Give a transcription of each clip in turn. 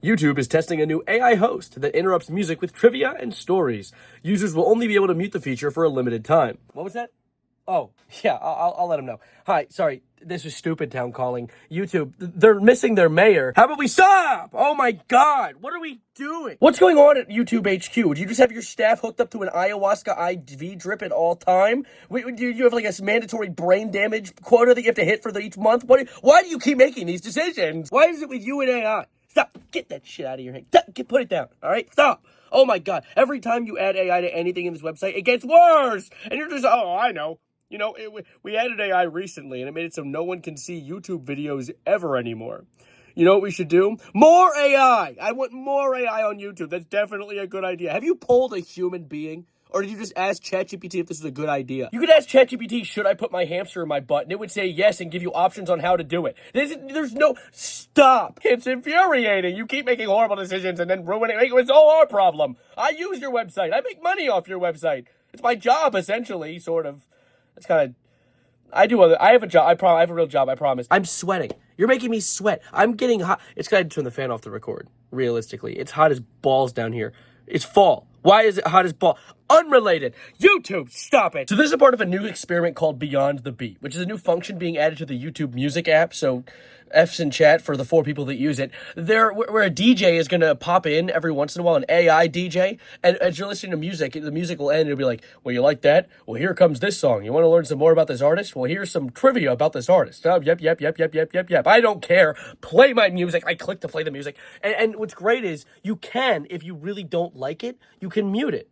YouTube is testing a new AI host that interrupts music with trivia and stories. Users will only be able to mute the feature for a limited time. What was that? Oh, yeah, I'll let them know. Hi, sorry, this is Stupid Town calling. YouTube, they're missing their mayor. How about we stop? Oh my god, what are we doing? What's going on at YouTube HQ? Would you just have your staff hooked up to an ayahuasca IV drip at all time? Do you have like a mandatory brain damage quota that you have to hit for each month? Why do you keep making these decisions? Why is it with you and AI? Stop. Get that shit out of your head. Put it down. All right? Stop. Oh my god. Every time you add AI to anything in this website, it gets worse. And you're just, oh, I know. You know, we added AI recently, and it made it so no one can see YouTube videos ever anymore. You know what we should do? More AI! I want more AI on YouTube. That's definitely a good idea. Have you polled a human being? Or did you just ask ChatGPT if this is a good idea? You could ask ChatGPT, should I put my hamster in my butt? And it would say yes and give you options on how to do it. There's no... Stop! It's infuriating. You keep making horrible decisions and then ruining it. It's all our problem. I use your website. I make money off your website. It's my job, essentially, sort of. It's kind of... I have a job. I have a real job, I promise. I'm sweating. You're making me sweat. I'm getting hot. It's got to turn the fan off to record, realistically. It's hot as balls down here. It's fall. Why is it hot as ball? Unrelated. YouTube, stop it. So this is a part of a new experiment called Beyond the Beat, which is a new function being added to the YouTube Music app. So F's in chat for the 4 people that use it. Where a DJ is going to pop in every once in a while, an AI DJ, and as you're listening to music, the music will end and it'll be like, well, you like that? Well, here comes this song. You want to learn some more about this artist? Well, here's some trivia about this artist. Oh, yep. I don't care. Play my music. I click to play the music. And what's great is you can, if you really don't like it, you can mute it.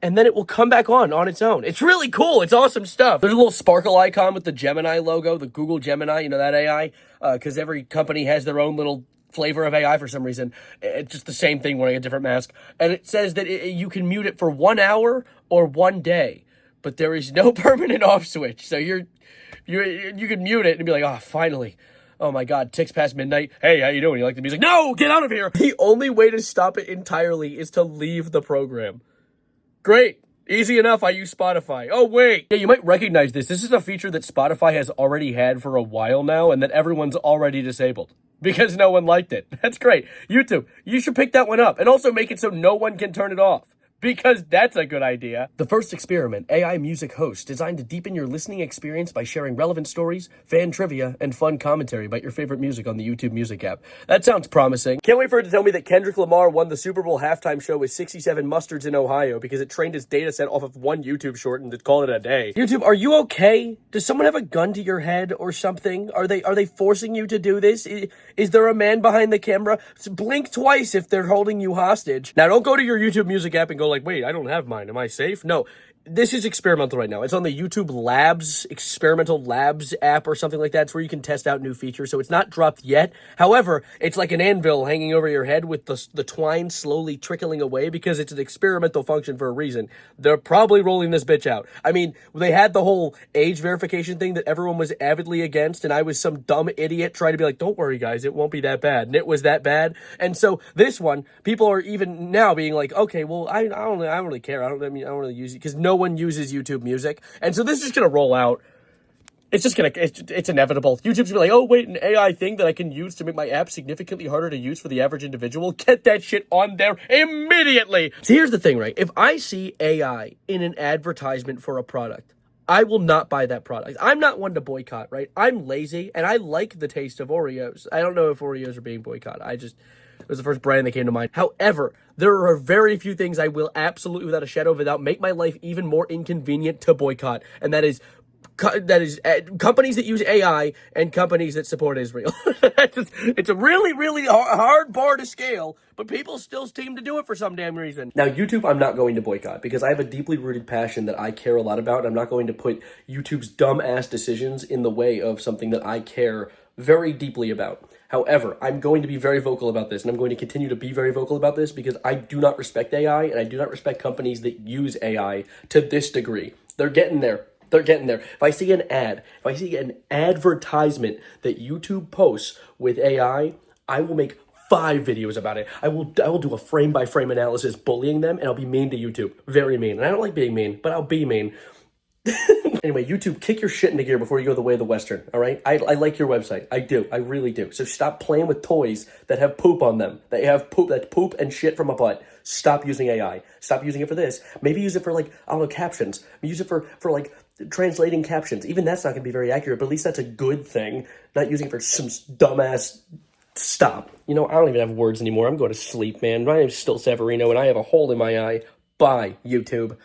And then it will come back on its own. It's really cool. It's awesome stuff. There's a little sparkle icon with the Gemini logo, the Google Gemini, you know, that AI, because every company has their own little flavor of AI for some reason. It's just the same thing wearing a different mask. And it says that you can mute it for 1 hour or 1 day, but there is no permanent off switch. So you can mute it and be like, oh, finally. Oh my god, ticks past midnight. Hey, how you doing? You like the music? No, get out of here. The only way to stop it entirely is to leave the program. Great. Easy enough. I use Spotify. Oh, wait. Yeah, you might recognize this. This is a feature that Spotify has already had for a while now and that everyone's already disabled because no one liked it. That's great. YouTube, you should pick that one up and also make it so no one can turn it off. Because that's a good idea. The first experiment, AI Music Host, designed to deepen your listening experience by sharing relevant stories, fan trivia, and fun commentary about your favorite music on the YouTube Music app. That sounds promising. Can't wait for it to tell me that Kendrick Lamar won the Super Bowl halftime show with 67 mustards in Ohio because it trained its data set off of one YouTube short and it called it a day. YouTube, are you okay? Does someone have a gun to your head or something? Are they forcing you to do this? Is there a man behind the camera? Blink twice if they're holding you hostage. Now, don't go to your YouTube Music app and go like, wait, I don't have mine. Am I safe? No. This is experimental right now. It's on the YouTube Labs, Experimental Labs app or something like that. It's where you can test out new features. So it's not dropped yet. However, it's like an anvil hanging over your head with the twine slowly trickling away because it's an experimental function for a reason. They're probably rolling this bitch out. I mean, they had the whole age verification thing that everyone was avidly against, and I was some dumb idiot trying to be like, don't worry, guys, it won't be that bad. And it was that bad. And so this one, people are even now being like, okay, well, I don't really care. I don't really use it because no one uses YouTube Music. And so this is just going to roll out. It's inevitable. YouTube's gonna be like, oh, wait, an AI thing that I can use to make my app significantly harder to use for the average individual. Get that shit on there immediately. So here's the thing, right? If I see AI in an advertisement for a product, I will not buy that product. I'm not one to boycott, right? I'm lazy, and I like the taste of Oreos. I don't know if Oreos are being boycotted. It was the first brand that came to mind. However, there are very few things I will absolutely, without a shadow of a doubt, make my life even more inconvenient to boycott. And that is companies that use AI and companies that support Israel. It's a really, really hard bar to scale, but people still seem to do it for some damn reason. Now, YouTube, I'm not going to boycott because I have a deeply rooted passion that I care a lot about. And I'm not going to put YouTube's dumb-ass decisions in the way of something that I care very deeply about. However, I'm going to be very vocal about this, and I'm going to continue to be very vocal about this because I do not respect AI, and I do not respect companies that use AI to this degree. They're getting there. They're getting there. If I see an advertisement that YouTube posts with AI, I will make 5 videos about it. I will do a frame-by-frame analysis bullying them, and I'll be mean to YouTube. Very mean. And I don't like being mean, but I'll be mean. Anyway, YouTube, kick your shit into gear before you go the way of the Western, all right? I like your website. I do. I really do. So stop playing with toys that have poop on them. That poop and shit from a butt. Stop using AI. Stop using it for this. Maybe use it for, like, I don't know, captions. Use it for like, translating captions. Even that's not going to be very accurate, but at least that's a good thing. Not using it for some dumbass... Stop. You know, I don't even have words anymore. I'm going to sleep, man. My name's still Severino, and I have a hole in my eye. Bye, YouTube.